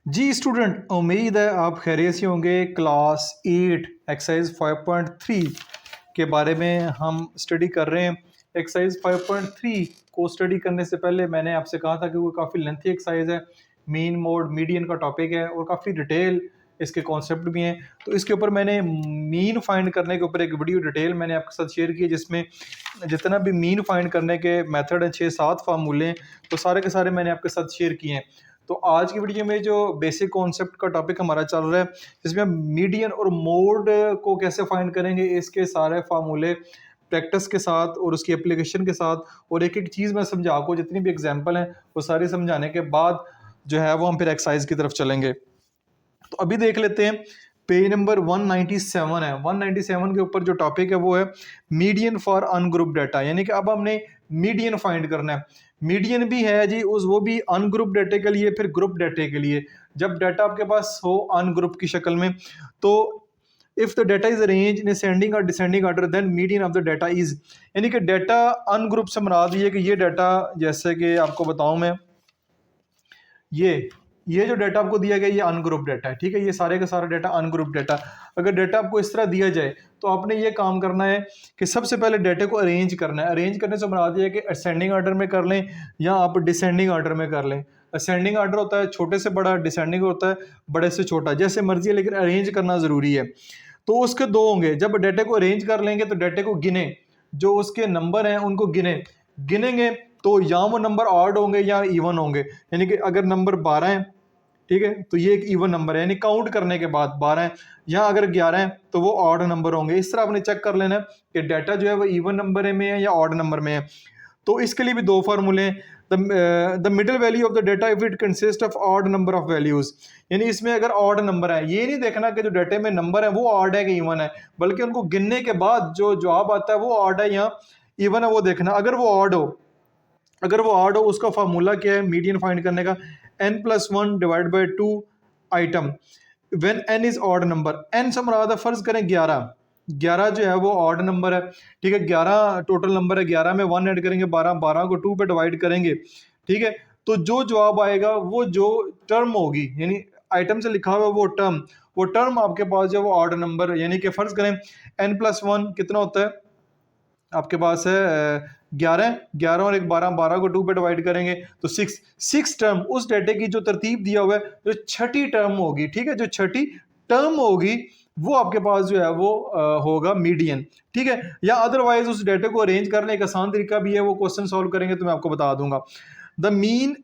जी student, उम्मीद है आप खैरियत से होंगे। क्लास 8 एक्सरसाइज 5.3 के बारे में हम स्टडी कर रहे हैं। एक्सरसाइज 5.3 को स्टडी करने से पहले मैंने आपसे कहा था कि वो काफ़ी लेंथी एक्सरसाइज है। मीन मोड मीडियन का टॉपिक है और काफ़ी डिटेल इसके कॉन्सेप्ट भी हैं। तो इसके ऊपर मैंने मीन फाइंड करने के ऊपर एक वीडियो डिटेल मैंने आपके साथ शेयर की है, जिसमें जितना भी मीन फाइंड करने के मेथड हैं, 6-7 फार्मूले हैं, तो सारे के सारे मैंने आपके साथ शेयर किए हैं। तो आज की वीडियो में जो बेसिक कॉन्सेप्ट का टॉपिक हमारा चल रहा है, जिसमें हम मीडियन और मोड को कैसे फाइंड करेंगे, इसके सारे फार्मूले प्रैक्टिस के साथ और उसकी एप्लीकेशन के साथ और एक एक चीज़ मैं समझा को जितनी भी एग्जांपल हैं वो सारी समझाने के बाद जो है वो हम फिर एक्सरसाइज की तरफ चलेंगे। तो अभी देख लेते हैं, पेज नंबर 197 है। 197 के ऊपर जो टॉपिक है वो है मीडियन फॉर अनग्रुप डाटा, यानी कि अब हमने मीडियन फाइंड करना है। मीडियन भी है जी उस वो भी अनग्रुप डाटे के लिए, फिर ग्रुप डाटे के लिए। जब डाटा आपके पास हो अनग्रुप की शक्ल में, तो if the data is arrange in ascending or descending order then median of the data is, यानी कि डाटा अनग्रुप से मुराद ये कि ये डाटा, जैसे कि आपको बताऊं मैं, ये जो डाटा आपको दिया गया ये अनग्रुप डाटा है, ठीक है। ये सारे का सारा डाटा अनग्रुप डाटा। अगर डाटा आपको इस तरह दिया जाए तो आपने ये काम करना है कि सबसे पहले डाटा को अरेंज करना है। अरेंज करने से मुराद ये है कि असेंडिंग ऑर्डर में कर लें या आप डिसेंडिंग ऑर्डर में कर लें। असेंडिंग ऑर्डर होता है छोटे से बड़ा, डिसेंडिंग होता है बड़े से छोटा, जैसे मर्जी है, लेकिन अरेंज करना ज़रूरी है। तो उसके दो होंगे। जब डाटा को अरेंज कर लेंगे तो डाटा को गिने, जो उसके नंबर हैं उनको गिनेंगे तो या वो नंबर ऑड होंगे या इवन होंगे। यानी कि अगर नंबर 12 है, ठीक है, तो ये एक इवन नंबर है, यानी काउंट करने के बाद 12 है। या अगर 11 है तो वो ऑड नंबर होंगे। इस तरह आपने चेक कर लेना है कि डाटा जो है वो इवन नंबर में है या ऑड नंबर में है। तो इसके लिए भी दो फार्मूले हैं। The middle value of the data if it consist of odd number of values, यानी इसमें अगर ऑड नंबर है, ये नहीं देखना कि जो डाटे में नंबर है वो ऑड है कि इवन है, बल्कि उनको गिनने के बाद जो जवाब आता है वो ऑड है या इवन है वो देखना। अगर वो ऑड हो उसका फार्मूला क्या है मीडियन फाइंड करने का, n+1 divide by 2 item when n is odd number. n से मुराद है, फर्ज करें 11 जो है वो ऑड नंबर है, ठीक है। 11 टोटल नंबर है, 11 में 1 ऐड करेंगे, 12 को 2 पे डिवाइड करेंगे, ठीक है। तो जो जवाब आएगा वो जो टर्म होगी, यानी आइटम से लिखा हुआ वो टर्म आपके पास जो वो ऑड नंबर, यानी कि फर्ज करें n+1 कितना होता है आपके पास है 11 और एक 12 को 2 पे डिवाइड करेंगे तो 6 टर्म। उस डाटे की जो तरतीब दिया हुआ है, जो छठी टर्म होगी, ठीक है, जो छठी टर्म होगी वो आपके पास जो है वो होगा मीडियन, ठीक है। या अदरवाइज उस डाटे को अरेंज करने का आसान तरीका भी है, वो क्वेश्चन सॉल्व करेंगे तो मैं आपको बता दूंगा। The mean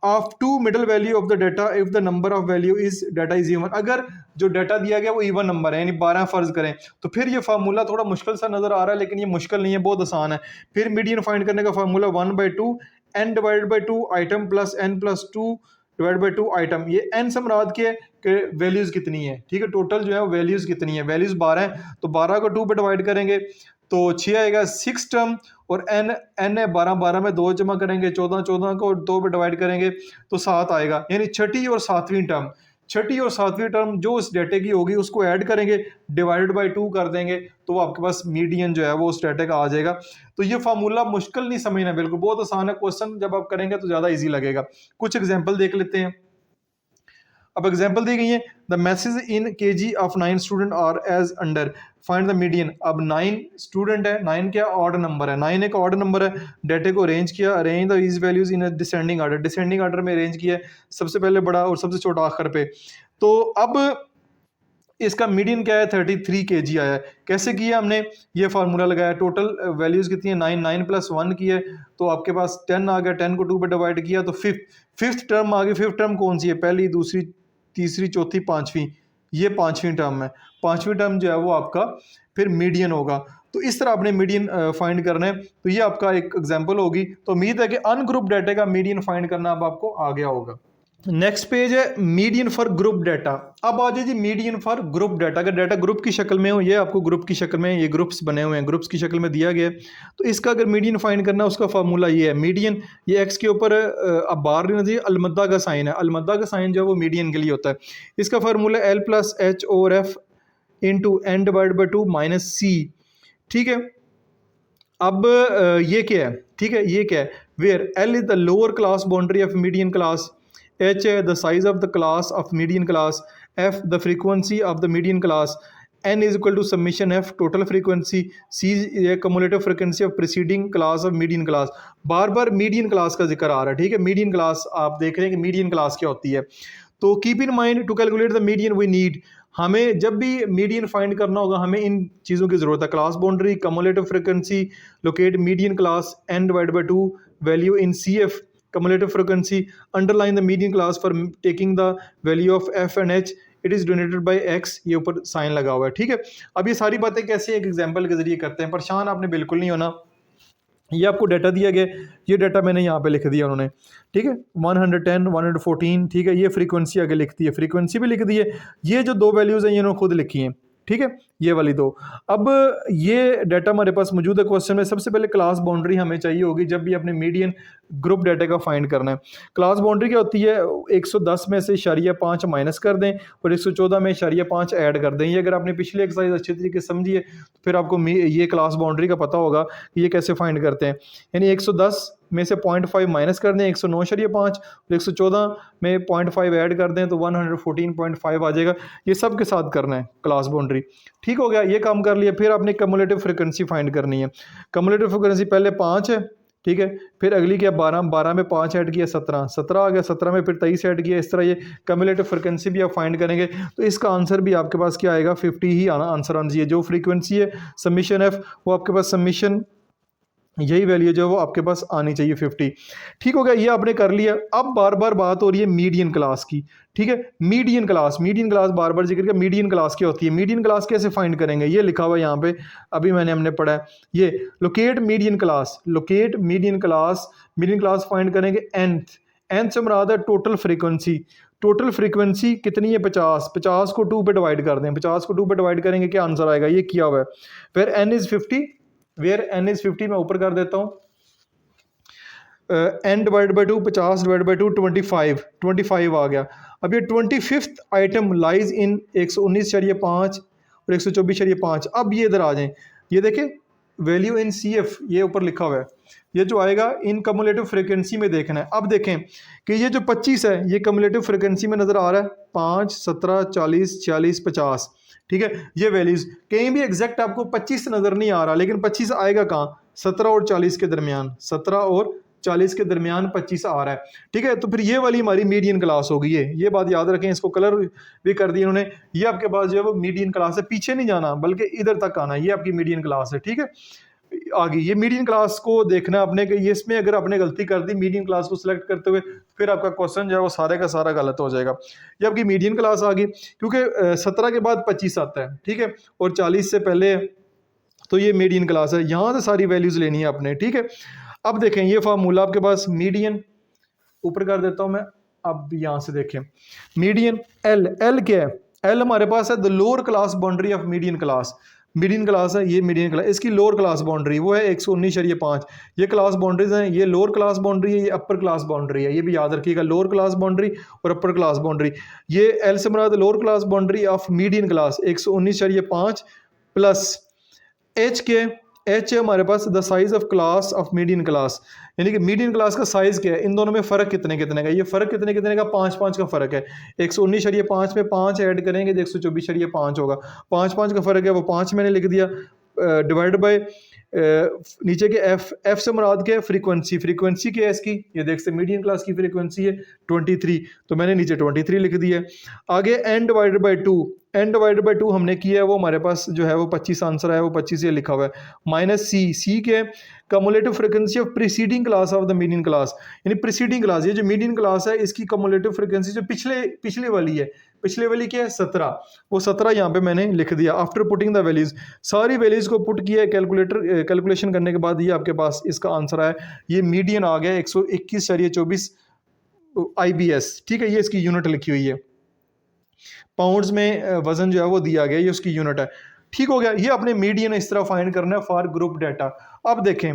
of two middle value of the data if the number of value is data is even, अगर जो डाटा दिया गया वो इवन नंबर है, यानी 12 फर्ज करें, तो फिर ये फार्मूला थोड़ा मुश्किल सा नजर आ रहा है, लेकिन ये मुश्किल नहीं है, बहुत आसान है। फिर मीडियन फाइंड करने का formula 1/2 n divide by 2 item plus n+2 divide by 2 item. ये n से मुराद के वैल्यूज कितनी है, ठीक है, टोटल जो है वैल्यूज कितनी है। वैल्यूज 12 है तो 12 को 2 पे डिवाइड करेंगे तो 6 आएगा। 6 टर्म और n है 12 में 2 जमा करेंगे, 14 को 2 पे डिवाइड करेंगे तो 7 आएगा। यानी छठी और सातवीं टर्म जो उस डाटे की होगी उसको ऐड करेंगे, डिवाइडेड बाई 2 कर देंगे, तो वो आपके पास मीडियन जो है वो उस डाटे का आ जाएगा। तो ये फार्मूला मुश्किल नहीं समझना, बिल्कुल बहुत आसान है। क्वेश्चन जब आप करेंगे तो ज़्यादा ईजी लगेगा। कुछ एग्जाम्पल देख लेते हैं। अब एग्जाम्पल दी गई है, the masses in kg of 9 student are as under, find the median. अब 9 स्टूडेंट है, 9 क्या ऑड नंबर है, 9 एक ऑड नंबर है। डाटे को अरेंज किया, arrange the is values in descending order में अरेंज किया, सबसे पहले बड़ा और सबसे छोटा आखिर पे। तो अब इसका मीडियन क्या है, 33 kg आया है। कैसे किया हमने, ये फार्मूला लगाया, टोटल वैल्यूज कितनी है 9 की है, तो आपके पास 10 आ गया, 10 को 2 पे डिवाइड किया तो फिफ्थ टर्म आ गई। फिफ्थ टर्म कौन सी है, पहली, दूसरी, तीसरी, चौथी, पांचवी, ये पांचवी टर्म है। पांचवी टर्म जो है वो आपका फिर मीडियन होगा। तो इस तरह आपने मीडियन फाइंड करना है। तो ये आपका एक एग्जाम्पल होगी। तो उम्मीद है कि अनग्रुप डाटा का मीडियन फाइंड करना अब आपको आ गया होगा। नेक्स्ट पेज है मीडियन फॉर ग्रुप डाटा। अब आ जाइए जी मीडियन फॉर ग्रुप डाटा। अगर डाटा ग्रुप की शक्ल में हो, ये आपको ग्रुप की शक्ल में, ये ग्रुप्स बने हुए हैं, ग्रुप्स की शक्ल में दिया गया है, तो इसका अगर मीडियन फाइंड करना है उसका फार्मूला ये है मीडियन। ये एक्स के ऊपर अब बार नहीं होती, अलमद्दा का साइन है, अलमद्दा का साइन जो है वो मीडियन के लिए होता है। इसका formula L+H/F into N divide by 2 minus C, ठीक है। अब ये क्या है, ठीक है, ये क्या है, where L is the lower class boundary of median class, H है the size of the class of median class, F the frequency of the median class, N is equal to submission F total frequency, C cumulative frequency of preceding class of median class. बार बार median class का जिक्र आ रहा है, ठीक है। Median class आप देख रहे हैं कि मीडियन क्लास क्या होती है। तो keep in mind to calculate the median we need, हमें जब भी मीडियन फाइंड करना होगा हमें इन चीज़ों की ज़रूरत है। Class boundary, cumulative frequency, locate median class, n divide by 2 value in CF cumulative frequency, underline the median class for taking the value of F and H, it is donated bye X, ये ऊपर sign लगा हुआ है, ठीक है। अब ये सारी बातें कैसे एक एग्जाम्पल के जरिए करते हैं, परेशान आपने बिल्कुल नहीं होना। ये आपको डाटा दिया गया, ये डाटा मैंने यहाँ पे लिख दिया उन्होंने, ठीक है। 110, 114, ठीक है। ये फ्रीक्वेंसी आगे लिखती है, फ्रीक्वेंसी भी लिख दी है। ये जो दो वैल्यूज़ हैं ये उन्होंने खुद लिखी हैं, ठीक है, ये वाली दो। अब ये डाटा हमारे पास मौजूद है। क्वेश्चन में सबसे पहले क्लास बाउंड्री हमें चाहिए होगी जब भी अपने मीडियन ग्रुप डाटा का फाइंड करना है। क्लास बाउंड्री क्या होती है, 110 में से *5 माइनस कर दें और 114 में *5 ऐड कर दें। ये अगर आपने पिछली एक्सरसाइज अच्छे तरीके से समझी है तो फिर आपको ये क्लास बाउंड्री का पता होगा कि ये कैसे फाइंड करते हैं। यानी 110 में से 0.5 माइनस कर दें, 109.5, और 114 में 0.5 ऐड कर दें तो 114.5 आ जाएगा। ये सब के साथ करना है क्लास बाउंड्री, ठीक हो गया, ये काम कर लिया। फिर आपने कम्युलेटिव फ्रीक्वेंसी फाइंड करनी है। कम्युलेटिव फ्रीक्वेंसी पहले 5 है, ठीक है, फिर अगली क्या 12, 12 में 5 ऐड किया 17, 17 आ गया, 17 में फिर 23 ऐड किया। इस तरह ये कम्युलेटिव फ्रीक्वेंसी भी आप फाइंड करेंगे तो इसका आंसर भी आपके पास क्या आएगा, 50 ही आंसर आना चाहिए। जो फ्रीक्वेंसी है सबमिशन F, वो आपके पास सबमिशन यही वैल्यू जो है वो आपके पास आनी चाहिए 50, ठीक हो गया, ये आपने कर लिया। अब बार बार बात हो रही है मीडियन क्लास की, ठीक है। मीडियन क्लास बार बार जिक्र किया। मीडियन क्लास क्या होती है, मीडियन क्लास कैसे फाइंड करेंगे, ये लिखा हुआ है यहाँ पे, अभी हमने पढ़ा है ये। Locate median class, locate median class find करेंगे nth से मुराद है टोटल फ्रीक्वेंसी। टोटल फ्रीक्वेंसी कितनी है 50, 50 को 2 पे डिवाइड कर दें, 50 को 2 पे डिवाइड करेंगे क्या आंसर आएगा, ये किया हुआ है। फिर n is 50, where n is 50 मैं ऊपर कर देता हूँ, n divide by 2, 50 divide by 2 25 आ गया। अब ये 25th आइटम लाइज इन 119.5 और 124.5। अब ये इधर आ जाएं, ये देखें वैल्यू इन CF ये ऊपर लिखा हुआ है, ये जो आएगा इन कम्युलेटिव फ्रीक्वेंसी में देखना है। अब देखें कि ये जो 25 है ये कम्युलेटिव फ्रीक्वेंसी में नज़र आ रहा है, 5, 17, 40, 46, 50, ठीक है। ये वैल्यूज़ कहीं भी एग्जैक्ट आपको 25 नज़र नहीं आ रहा, लेकिन 25 आएगा कहाँ, 17 और 40 के दरमियान, 17 और 40 के दरमियान 25 आ रहा है, ठीक है। तो फिर ये वाली हमारी मीडियन क्लास होगी, ये बात याद रखें। इसको कलर भी कर दिया उन्होंने, ये आपके पास जो है वो मीडियन क्लास है, पीछे नहीं जाना बल्कि इधर तक आना, ये आपकी मीडियन क्लास है, ठीक है। आगे ये मीडियन क्लास को देखना आपने कि ये इसमें अगर आपने गलती कर दी मीडियन क्लास को सिलेक्ट करते हुए, फिर आपका क्वेश्चन जो है वो सारे का सारा गलत हो जाएगा। ये आपकी मीडियन क्लास आ गई, क्योंकि 17 के बाद 25 आता है, ठीक है, और 40 से पहले है, तो ये मीडियन क्लास है। यहाँ से सारी वैल्यूज लेनी है आपने, ठीक है। अब देखें ये फार्मूला आपके पास मीडियन, ऊपर कर देता हूँ मैं। अब यहाँ से देखें मीडियन एल क्या है, एल हमारे पास है the lower class boundary of median class. Median class है ये, मीडियन क्लास, इसकी लोअर क्लास बाउंड्री वो है 119.5। ये क्लास बाउंड्रीज हैं, ये लोअर क्लास बाउंड्री है, ये अपर क्लास बाउंड्री है, ये भी याद रखिएगा, लोअर क्लास बाउंड्री और अपर क्लास बाउंड्री। ये एल से मुराद lower class boundary of median class 119.5 plus H के, एच है हमारे पास the size of class of median class, यानी कि मीडियन क्लास का साइज क्या है, इन दोनों में फ़र्क कितने कितने का, ये फ़र्क कितने कितने का 5 का फ़र्क है। 119.5 में 5 ऐड करेंगे तो 124.5 होगा, 5 का फ़र्क है, वो 5 मैंने लिख दिया, डिवाइड बाय नीचे के एफ से मुराद क्या है, फ्रीक्वेंसी क्या है इसकी, ये देख सकते मीडियन क्लास की फ्रीक्वेंसी है 23, तो मैंने नीचे 23 लिख दिया। आगे n डिवाइडेड बाई 2 हमने किया है, वो हमारे पास जो है वो 25 आंसर है, वो 25 ये लिखा हुआ है। माइनस सी के cumulative frequency of preceding class of the median class, यानी प्रीसीडिंग क्लास, ये जो मीडियन क्लास है इसकी कम्युलेटिव फ्रीक्वेंसी जो पिछले वाली है, पिछले वाली क्या है 17, वो 17 यहाँ पे मैंने लिख दिया। आफ्टर पुटिंग द वैल्यूज, सारी वैल्यूज को पुट किया कैलकुलेशन करने के बाद ये आपके पास इसका आंसर आया, ये मीडियन आ गया 121.24 IBS, ठीक है। ये इसकी यूनिट लिखी हुई है, पाउंड्स में वजन जो है वो दिया गया, ये उसकी यूनिट है, ठीक हो गया। ये अपने मीडियन इस तरह फाइंड करना है फॉर ग्रुप डाटा। अब देखें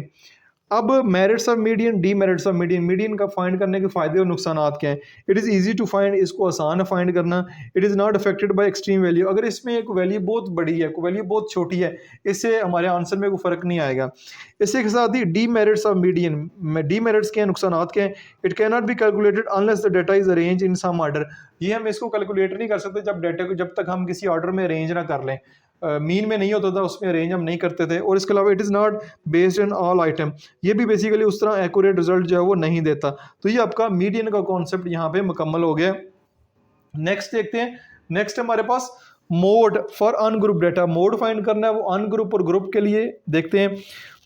अब merits of median, demerits of median, median का फाइंड करने के फायदे और नुकसान क्या हैं। It is easy to find, इसको आसान है फाइंड करना। It is not affected by extreme value, अगर इसमें एक वैल्यू बहुत बड़ी है, कोई वैल्यू बहुत छोटी है, इससे हमारे आंसर में कोई फ़र्क नहीं आएगा। इसी के साथ ही demerits of median, demerits के नुकसान के हैं। It can not be calculated unless the data is arrange in some order, ये हम इसको कैलकुलेट नहीं कर सकते जब डाटा को, जब तक हम किसी ऑर्डर में अरेंज ना कर लें। मीन में नहीं होता था, उसमें अरेंज हम नहीं करते थे। और इसके अलावा it is not based in all item, ये भी बेसिकली उस तरह एक्यूरेट रिजल्ट जो है वो नहीं देता। तो ये आपका मीडियन का कॉन्सेप्ट यहाँ पे मुकम्मल हो गया। नेक्स्ट देखते हैं, नेक्स्ट हमारे पास mode for ungroup data, mode find करना है वो अनग्रुप और ग्रुप के लिए। देखते हैं,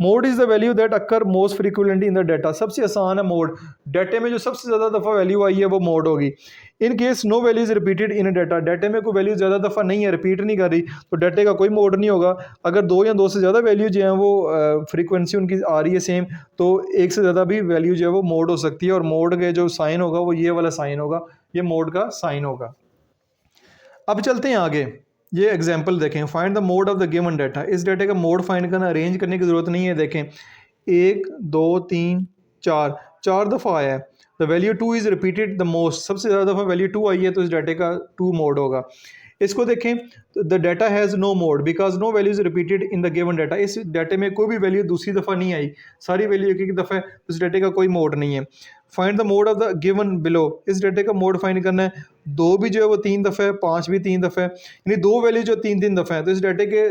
mode is the value that occur most frequently in the data, सबसे आसान है मोड, डाटे में जो सबसे ज़्यादा दफ़ा वैल्यू आई है वो मोड होगी। In case no value is repeated in data, डाटे में कोई वैल्यू ज़्यादा दफ़ा नहीं है, रिपीट नहीं कर रही, तो डाटे का कोई मोड नहीं होगा। अगर दो या दो से ज़्यादा वैल्यू जो है वो फ्रीक्वेंसी उनकी आ रही है सेम, तो एक से ज़्यादा भी वैल्यू जो है वो मोड हो सकती है, और मोड के जो साइन होगा वो ये वाला साइन होगा, ये मोड का साइन होगा। अब चलते हैं आगे, ये एग्जांपल देखें, find the mode of the given data, इस डाटे का मोड फाइंड करना, अरेंज करने की ज़रूरत नहीं है। देखें 1 2 3 4, 4 दफ़ा आया है। The value 2 is repeated the most, सबसे ज़्यादा दफ़ा वैल्यू 2 आई है, तो इस डाटे का 2 मोड होगा। इसको देखें, the data has no mode because no value is repeated in the given data, इस डाटे में कोई भी वैल्यू दूसरी दफ़ा नहीं आई, सारी वैल्यू एक एक दफ़ा है, तो इस डाटे का कोई मोड नहीं है। Find the mode of the given below, इस डाटे का मोड फाइंड करना है। 2 भी जो है वो 3 दफ़ा है, 5 भी 3 दफ़ा है, यानी दो वैल्यू जो 3 दफ़ा है, तो इस डाटे के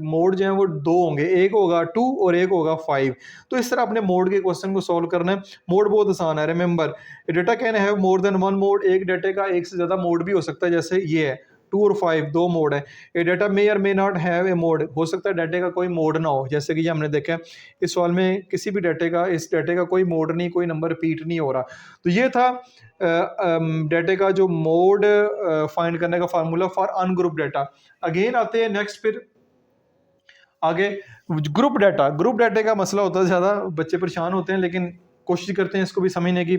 मोड जो है वो 2 होंगे, एक होगा 2 और एक होगा 5। तो इस तरह अपने मोड के क्वेश्चन को सॉल्व करना है। मोड बहुत आसान है, remember data can have more than one mod, एक डाटे का एक से ज़्यादा मोड भी हो सकता है, जैसे ये है 2 और 5 दो मोड है। ए डाटा मे और may not have a mode, हो सकता है डाटे का कोई मोड ना हो, जैसे कि ये हमने देखा है इस सवाल में किसी भी डाटे का, इस डाटे का कोई मोड नहीं, कोई नंबर रिपीट नहीं हो रहा। तो ये था डाटे का जो मोड फाइंड करने का formula for ungroup data. Again आते हैं नेक्स्ट, फिर आगे ग्रुप डाटा, ग्रुप डाटे का मसला होता है, ज़्यादा बच्चे परेशान होते हैं, लेकिन कोशिश करते हैं इसको भी समझने की।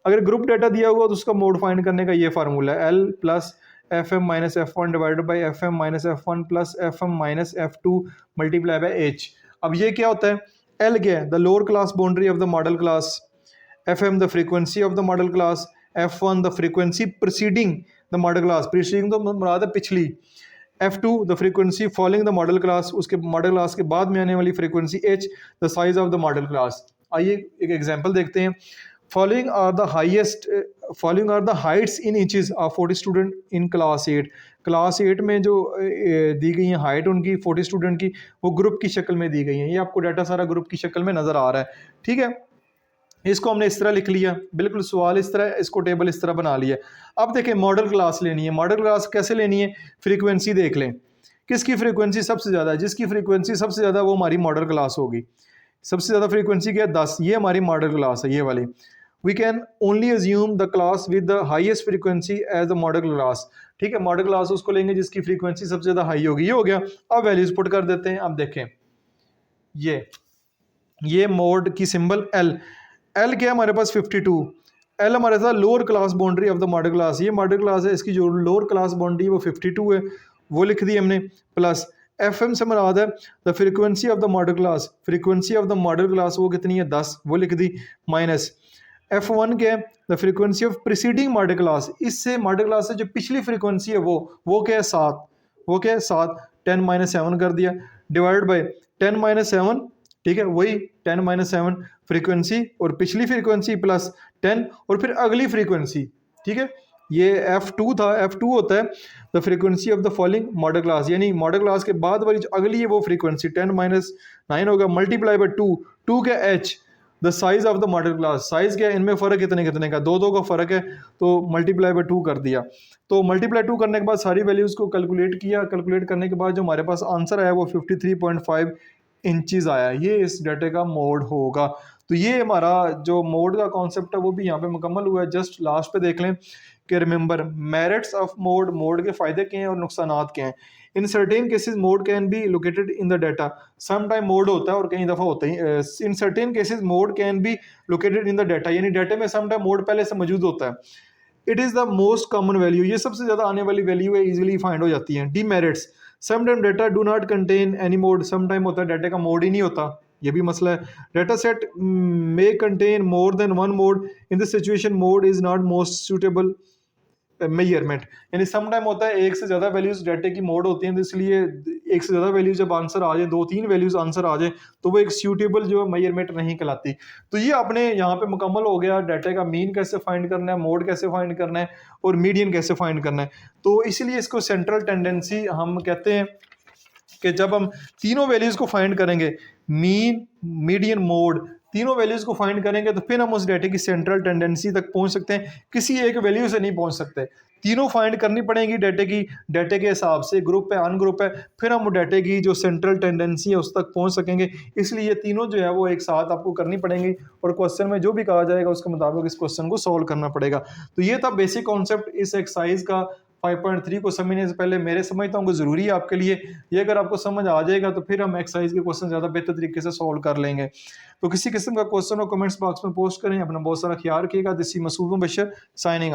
अगर ग्रुप डाटा दिया हुआ तो उसका मोड फाइंड करने का ये फार्मूला है, L plus F M minus F one divided by F M minus F one plus F M minus F two multiply by H. अब ये क्या होता है, एल क्या है, the lower class boundary of the modal class, F M the frequency of the modal class, F one the frequency preceding the modal class, preceding तो मुराद है पिछली, F two the frequency following the modal class, उसके modal class के बाद में आने वाली frequency, H the size of the modal class. आइए एक एग्जांपल देखते हैं। Following are the heights in inches of 40 student in class 8, class 8 में जो दी गई है हाइट उनकी 40 स्टूडेंट की, वो ग्रुप की शक्ल में दी गई है। ये आपको डाटा सारा ग्रुप की शक्ल में नज़र आ रहा है, ठीक है। इसको हमने इस तरह लिख लिया, बिल्कुल सवाल इस तरह, इसको टेबल इस तरह बना लिया। अब देखें मॉडल क्लास लेनी है, मॉडल क्लास कैसे लेनी है, फ्रीक्वेंसी देख लें, किसकी फ्रीक्वेंसी सबसे ज़्यादा है, जिसकी फ्रीक्वेंसी सबसे ज़्यादा वो हमारी मॉडल क्लास होगी। सबसे ज़्यादा फ्रीक्वेंसी क्या है, 10, ये हमारी मॉडल क्लास है, ये वाली। We can only assume the class with the highest frequency as the modal class, ठीक है। मॉडल क्लास उसको लेंगे जिसकी फ्रीक्वेंसी सबसे ज़्यादा हाई होगी, ये हो गया। अब वैल्यूज पुट कर देते हैं। अब देखें ये मोड की सिंबल एल, एल क्या है हमारे पास 52, एल हमारे साथ lower class boundary of the modal class, ये मॉडल क्लास है, इसकी जो लोअर क्लास बाउंड्री वो 52 है, वो लिख दी हमने, प्लस एफ एम से मुराद है the frequency of the modal class, frequency of the modal class वो कितनी है 10, वो लिख दी, माइनस एफ वन क्या है the frequency of preceding model class, इससे मॉडल क्लास से जो पिछली फ्रीक्वेंसी है वो क्या है 7, वो क्या है 7, 10 माइनस 7 कर दिया, डिवाइड बाई 10 माइनस 7, ठीक है, वही 10 माइनस 7 फ्रीक्वेंसी और पिछली फ्रीक्वेंसी प्लस 10 और फिर अगली फ्रीक्वेंसी, ठीक है। ये F2 था, F2 होता है the frequency of the following model class, यानी मॉडल क्लास के बाद वाली जो अगली है वो फ्रीक्वेंसी 10 माइनस 9 होगा, मल्टीप्लाई बाई 2 क्या H the size of the modal class, size क्या है, इनमें फ़र्क कितने का, दो का फ़र्क है, तो मल्टीप्लाई बाई 2 कर दिया। तो मल्टीप्लाई 2 करने के बाद सारी वैल्यूज़ को कैलकुलेट किया, कैलकुलेट करने के बाद जो हमारे पास आंसर आया वो 53.5 इंचज़ आया, ये इस डाटे का मोड होगा। तो ये हमारा जो मोड का कॉन्सेप्ट है वो भी यहाँ पे मुकम्मल हुआ है। जस्ट लास्ट पे देख लें कि remember merits of mode, mode के फ़ायदे क्या हैं और नुकसानात क्या हैं। In certain cases mode can be located in the data, some time mode होता है और कई दफ़ा होता है। In certain cases mode can be located in the data, यानी डाटे में सम टाइम मोड पहले से मौजूद होता है। It is the most common value, ये सबसे ज़्यादा आने वाली वैल्यू है, इजीली फाइंड हो जाती है। Demerits, some time data do not contain any mode, some time होता है डाटा का मोड ही नहीं होता, ये भी मसला है। Data set may contain more than one mod, in this situation mode is not most suitable measurement. यानी सम टाइम होता है एक से ज़्यादा वैल्यूज डाटे की मोड होती हैं, तो इसलिए एक से ज़्यादा वैल्यूज जब आंसर आ जाए, 2-3 वैल्यूज आंसर आ जाए, तो वो एक सूटेबल जो है मेजरमेंट नहीं कहलाती। तो ये आपने यहाँ पे मुकम्मल हो गया, डाटा का मीन कैसे फाइंड करना है, मोड कैसे फाइंड करना है और मीडियन कैसे फाइंड करना है। तो इसीलिए इसको सेंट्रल टेंडेंसी हम कहते हैं कि जब हम तीनों वैल्यूज को फाइंड करेंगे, मीन मीडियन मोड, तीनों वैल्यूज को फाइंड करेंगे, तो फिर हम उस डाटे की सेंट्रल टेंडेंसी तक पहुंच सकते हैं, किसी एक वैल्यू से नहीं पहुंच सकते। तीनों फाइंड करनी पड़ेगी डाटे की, डाटे के हिसाब से ग्रुप है अनग्रुप है, फिर हम डाटे की जो सेंट्रल टेंडेंसी है उस तक पहुंच सकेंगे। इसलिए ये तीनों जो है वो एक साथ आपको करनी पड़ेंगी और क्वेश्चन में जो भी कहा जाएगा उसके मुताबिक इस क्वेश्चन को सॉल्व करना पड़ेगा। तो ये था बेसिक कॉन्सेप्ट इस एक्सरसाइज का। 5.3 को समझने से पहले मेरे समझता हूँ कि ज़रूरी है आपके लिए। ये अगर आपको समझ आ जाएगा तो फिर हम एक्सरसाइज के क्वेश्चन ज़्यादा बेहतर तरीके से सॉल्व कर लेंगे। तो किसी किस्म का क्वेश्चन हो कमेंट्स बॉक्स में पोस्ट करें। अपना बहुत सारा ख्याल रखिएगा। This is Masood Mubashir signing.